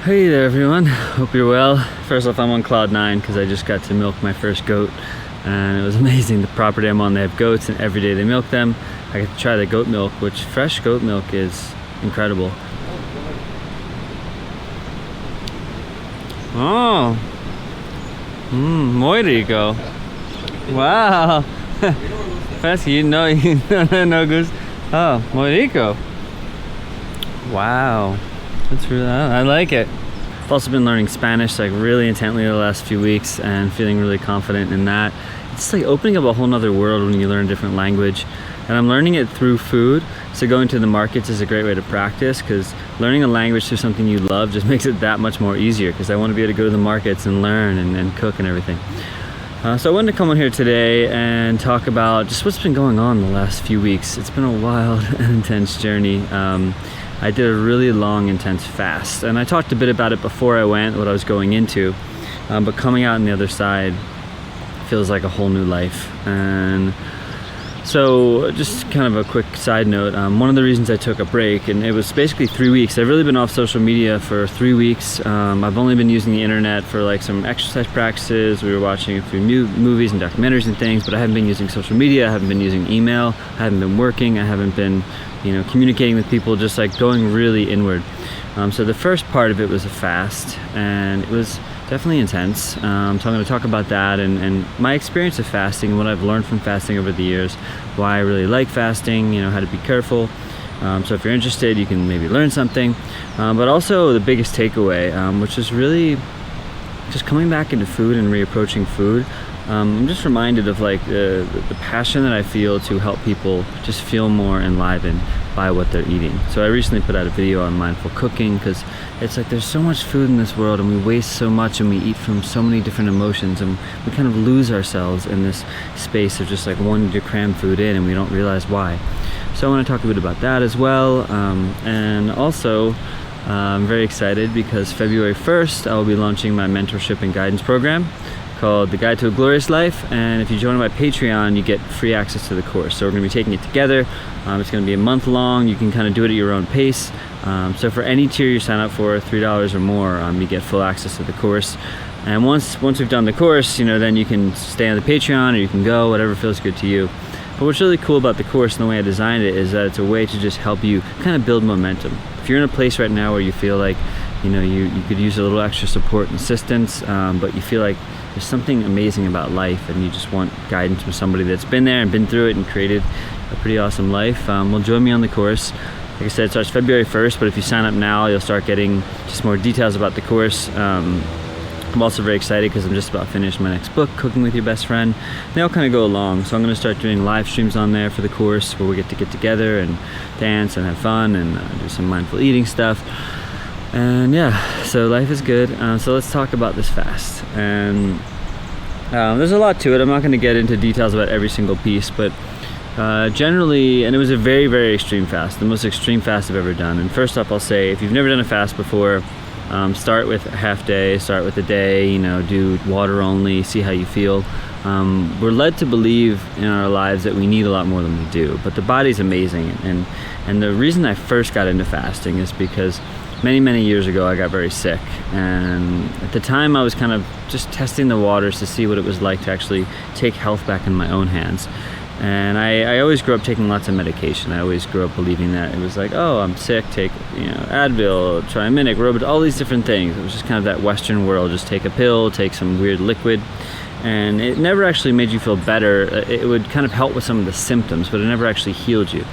Hey there everyone, hope you're well. First off, I'm on cloud 9 because I just got to milk my first goat and it was amazing. The property I'm on, they have goats and every day they milk them. I get to try the goat milk, which fresh goat milk is incredible. Oh, muy rico. Wow. Fast, you know, no goose. Oh, muy rico. Wow. That's really, I like it. I've also been learning Spanish like really intently the last few weeks and feeling really confident in that. It's like opening up a whole nother world when you learn a different language. And I'm learning it through food. So going to the markets is a great way to practice because learning a language through something you love just makes it that much more easier because I want to be able to go to the markets and learn and cook and everything. So I wanted to come on here today and talk about just what's been going on the last few weeks. It's been a wild and intense journey. I did a really long, intense fast, and I talked a bit about it before I went, what I was going into, but coming out on the other side feels like a whole new life. And so just kind of a quick side note, one of the reasons I took a break, and it was basically 3 weeks. I've really been off social media for 3 weeks. I've only been using the internet for like some exercise practices. We were watching a few movies and documentaries and things, but I haven't been using social media. I haven't been using email. I haven't been working. I haven't been communicating with people, just like going really inward. So the first part of it was a fast, and it was definitely intense. So I'm going to talk about that and my experience of fasting and what I've learned from fasting over the years, why I really like fasting, how to be careful. So if you're interested, you can maybe learn something. But also the biggest takeaway, which is really just coming back into food and reapproaching food. I'm just reminded of like the passion that I feel to help people just feel more enlivened by what they're eating. So I recently put out a video on mindful cooking because it's like there's so much food in this world and we waste so much and we eat from so many different emotions and we kind of lose ourselves in this space of just like wanting to cram food in and we don't realize why. So I want to talk a bit about that as well. And also I'm very excited because February 1st I will be launching my mentorship and guidance program called The Guide to a Glorious Life, and if you join my Patreon you get free access to the course. So we're going to be taking it together. It's going to be a month long. You can kind of do it at your own pace. So for any tier you sign up for, $3 or more, you get full access to the course. And once we've done the course, then you can stay on the Patreon or you can go, whatever feels good to you. But what's really cool about the course and the way I designed it is that it's a way to just help you kind of build momentum. If you're in a place right now where you feel like you could use a little extra support and assistance, but you feel like there's something amazing about life and you just want guidance from somebody that's been there and been through it and created a pretty awesome life, well, join me on the course. Like I said, it starts February 1st, but if you sign up now you'll start getting just more details about the course. I'm also very excited because I'm just about finished my next book, Cooking with Your Best Friend. They all kind of go along, so I'm going to start doing live streams on there for the course where we get together and dance and have fun and do some mindful eating stuff. And yeah, so life is good. So let's talk about this fast. And there's a lot to it. I'm not going to get into details about every single piece, but generally, and it was a very, very extreme fast, the most extreme fast I've ever done. And first off, I'll say, if you've never done a fast before, start with a half day, start with a day, do water only, see how you feel. We're led to believe in our lives that we need a lot more than we do, but the body's amazing. And the reason I first got into fasting is because many years ago I got very sick, and at the time I was kind of just testing the waters to see what it was like to actually take health back in my own hands. And I always grew up taking lots of medication. I always grew up believing that it was like, oh, I'm sick, take Advil, Triaminic, Robitussin, all these different things. It was just kind of that Western world, just take a pill, take some weird liquid, and it never actually made you feel better. It would kind of help with some of the symptoms, but it never actually healed you.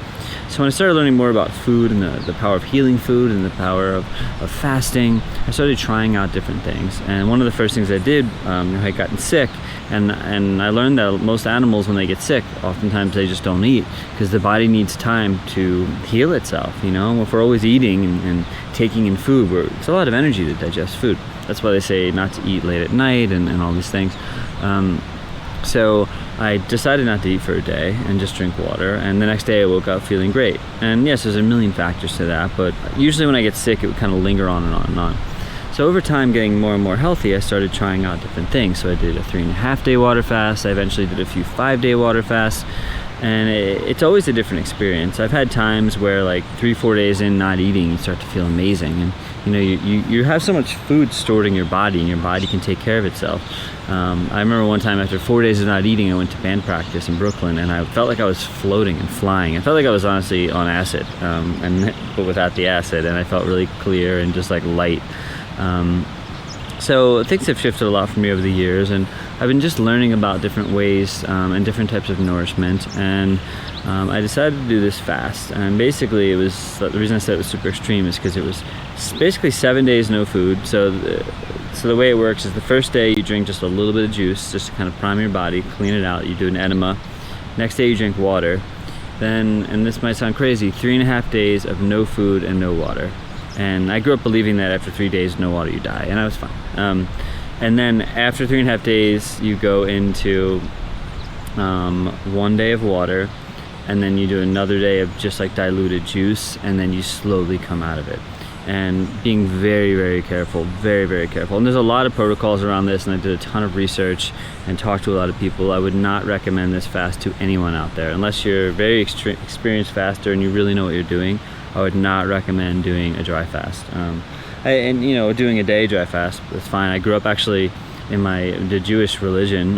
So when I started learning more about food and the power of healing food and the power of fasting, I started trying out different things. And one of the first things I did, I had gotten sick, and I learned that most animals, when they get sick, oftentimes they just don't eat because the body needs time to heal itself. If we're always eating and taking in food, it's a lot of energy to digest food. That's why they say not to eat late at night and all these things. So I decided not to eat for a day and just drink water, and the next day I woke up feeling great. And yes, there's a million factors to that, but usually when I get sick it would kind of linger on and on and on. So over time, getting more and more healthy, I started trying out different things. So I did a 3.5 day water fast. I eventually did a few 5-day water fasts. And it's always a different experience. I've had times where like 3-4 days in not eating, you start to feel amazing, and you have so much food stored in your body, and your body can take care of itself. I remember one time after 4 days of not eating, I went to band practice in Brooklyn, and I felt like I was floating and flying. I felt like I was honestly on acid, but without the acid, and I felt really clear and just like light. So things have shifted a lot for me over the years, and I've been just learning about different ways and different types of nourishment, and I decided to do this fast. And basically it was, the reason I said it was super extreme is because it was basically 7 days no food. So the way it works is the first day you drink just a little bit of juice just to kind of prime your body, clean it out. You do an enema. Next day you drink water. Then, and this might sound crazy, 3.5 days of no food and no water. And I grew up believing that after 3 days, no water, you die, and I was fine. And then after 3.5 days, you go into 1 day of water, and then you do another day of just like diluted juice, and then you slowly come out of it. And being very, very careful, very, very careful. And there's a lot of protocols around this, and I did a ton of research and talked to a lot of people. I would not recommend this fast to anyone out there. Unless you're a very experienced faster and you really know what you're doing, I would not recommend doing a dry fast. Doing a day dry fast, that's fine. I grew up actually in the Jewish religion.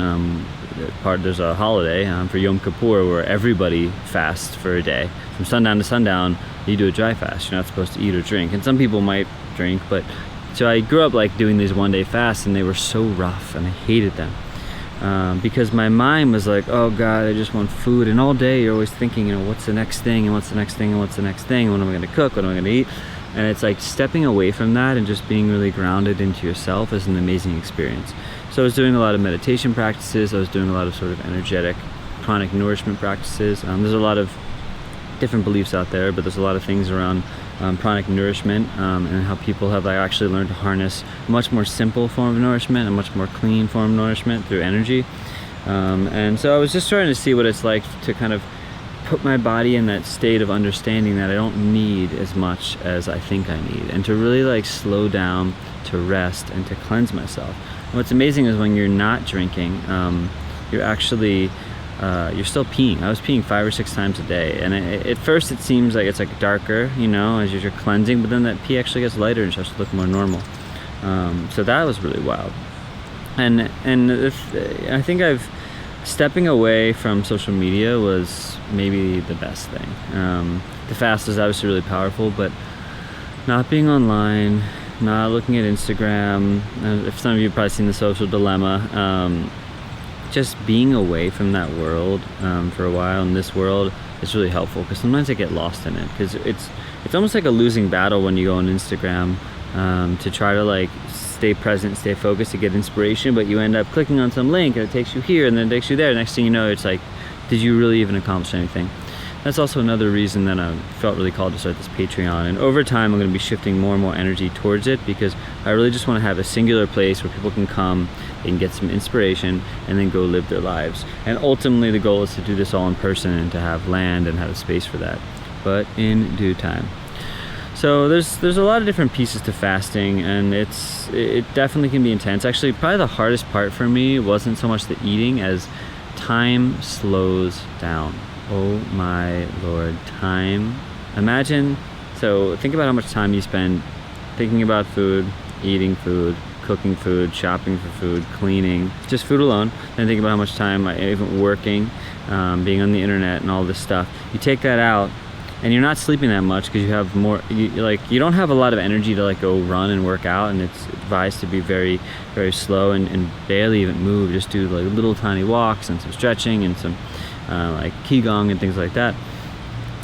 There's a holiday for Yom Kippur where everybody fasts for a day. From sundown to sundown, you do a dry fast. You're not supposed to eat or drink. And some people might drink, but so I grew up like doing these 1 day fasts, and they were so rough, and I hated them. Because my mind was like, oh God, I just want food. And all day you're always thinking, what's the next thing, and what's the next thing, and what's the next thing, what am I going to cook, what am I going to eat? And it's like stepping away from that and just being really grounded into yourself is an amazing experience. So I was doing a lot of meditation practices. I was doing a lot of sort of energetic pranic nourishment practices. There's a lot of different beliefs out there, but there's a lot of things around pranic nourishment and how people have actually learned to harness a much more simple form of nourishment, a much more clean form of nourishment through energy. And so I was just trying to see what it's like to kind of put my body in that state of understanding that I don't need as much as I think I need, and to really slow down, to rest, and to cleanse myself. And what's amazing is when you're not drinking, you're actually you're still peeing. I was peeing 5 or 6 times a day, and at first it seems like it's darker, as you're cleansing, but then that pee actually gets lighter and starts to look more normal. So that was really wild. And I think stepping away from social media was maybe the best thing. The fast is obviously really powerful, but not being online, not looking at Instagram. If some of you have probably seen The Social Dilemma, just being away from that world for a while in this world is really helpful, because sometimes I get lost in it, because it's almost like a losing battle when you go on Instagram to try to stay present, stay focused, to get inspiration, but you end up clicking on some link and it takes you here and then it takes you there. Next thing you know, it's like, did you really even accomplish anything? That's also another reason that I felt really called to start this Patreon. And over time, I'm going to be shifting more and more energy towards it, because I really just want to have a singular place where people can come, they can get some inspiration, and then go live their lives. And ultimately, the goal is to do this all in person and to have land and have a space for that, but in due time. So there's a lot of different pieces to fasting, and it definitely can be intense. Actually, probably the hardest part for me wasn't so much the eating as time slows down. Oh my Lord, time. Think about how much time you spend thinking about food, eating food, cooking food, shopping for food, cleaning, just food alone. Then think about how much time even working, being on the internet and all this stuff. You take that out, and you're not sleeping that much because you have more, you don't have a lot of energy to go run and work out, and it's advised to be very, very slow and barely even move. Just do little tiny walks and some stretching and some qigong and things like that.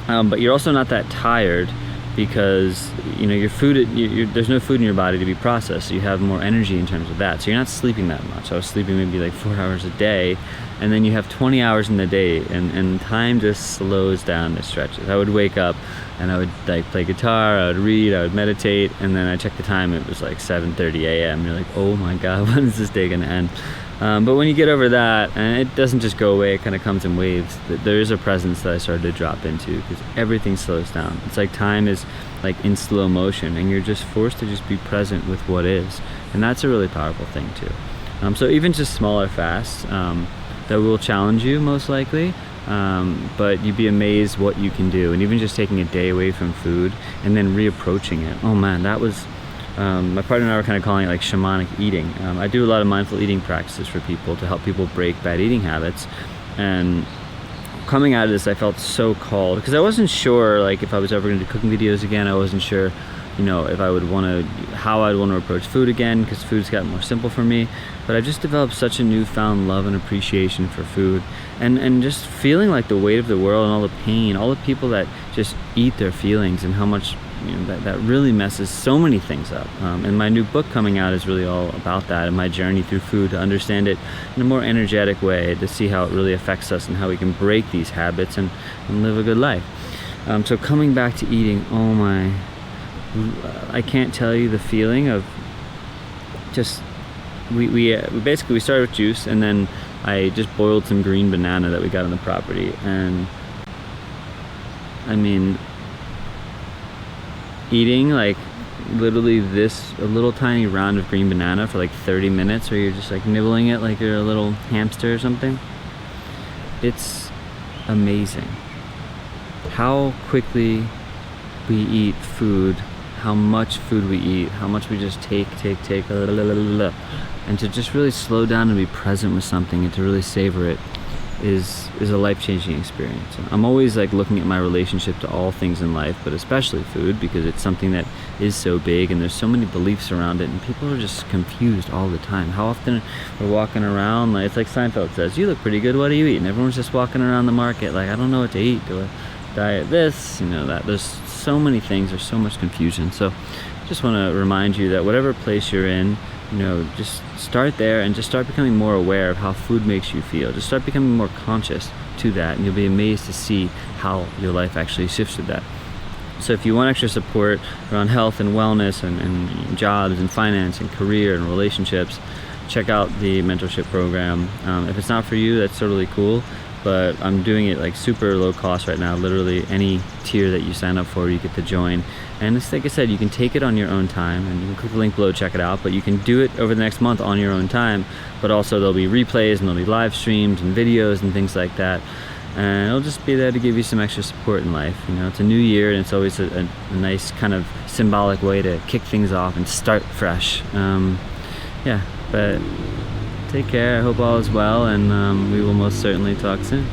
But you're also not that tired, because your food, there's no food in your body to be processed, so you have more energy in terms of that. So you're not sleeping that much. I was sleeping maybe 4 hours a day, and then you have 20 hours in the day, and time just slows down the stretches. I would wake up and I would play guitar, I would read, I would meditate, and then I checked the time, it was 7:30 a.m. You're like, oh my God, when is this day gonna end? But when you get over that, and it doesn't just go away, it kind of comes in waves, there is a presence that I started to drop into, because everything slows down. It's like time is in slow motion, and you're just forced to just be present with what is. And that's a really powerful thing too. So even just smaller fasts that will challenge you most likely, but you'd be amazed what you can do. And even just taking a day away from food and then reapproaching it. Oh man, that was, my partner and I were kind of calling it like shamanic eating. I do a lot of mindful eating practices for people to help people break bad eating habits. And coming out of this, I felt so called, because I wasn't sure like if I was ever going to do cooking videos again. I wasn't sure, you know, if I would want to, how I'd want to approach food again, because food's gotten more simple for me. But I've just developed such a newfound love and appreciation for food, and just feeling like the weight of the world and all the pain, all the people that just eat their feelings, and how much, you know, that really messes so many things up. And my new book coming out is really all about that, and my journey through food, to understand it in a more energetic way, to see how it really affects us and how we can break these habits and live a good life. So coming back to eating, oh my, I can't tell you the feeling of just, we basically, we started with juice, and then I just boiled some green banana that we got on the property. And I mean, eating like literally this, a little tiny round of green banana for like 30 minutes, or you're just like nibbling it like you're a little hamster or something. It's amazing how quickly we eat food, how much food we eat, how much we just take, and to just really slow down and be present with something and to really savor it is a life-changing experience. I'm always like looking at my relationship to all things in life, but especially food, because it's something that is so big and there's so many beliefs around it, and people are just confused all the time. How often we're walking around, like, it's like Seinfeld says, "You look pretty good, what do you eat?" And everyone's just walking around the market like, I don't know what to eat. Do I diet this, you know, that? There's so many things, there's so much confusion. So I just want to remind you that whatever place you're in, you know, just start there and just start becoming more aware of how food makes you feel. Just start becoming more conscious to that, and you'll be amazed to see how your life actually shifts with that. So if you want extra support around health and wellness and jobs and finance and career and relationships, check out the mentorship program. If it's not for you, that's totally cool, but I'm doing it like super low cost right now. Literally any tier that you sign up for, you get to join. And it's like I said, you can take it on your own time, and you can click the link below, check it out, but you can do it over the next month on your own time. But also there'll be replays, and there'll be live streams and videos and things like that. And it'll just be there to give you some extra support in life. You know, it's a new year, and it's always a nice kind of symbolic way to kick things off and start fresh. Yeah, but take care. I hope all is well, and we will most certainly talk soon.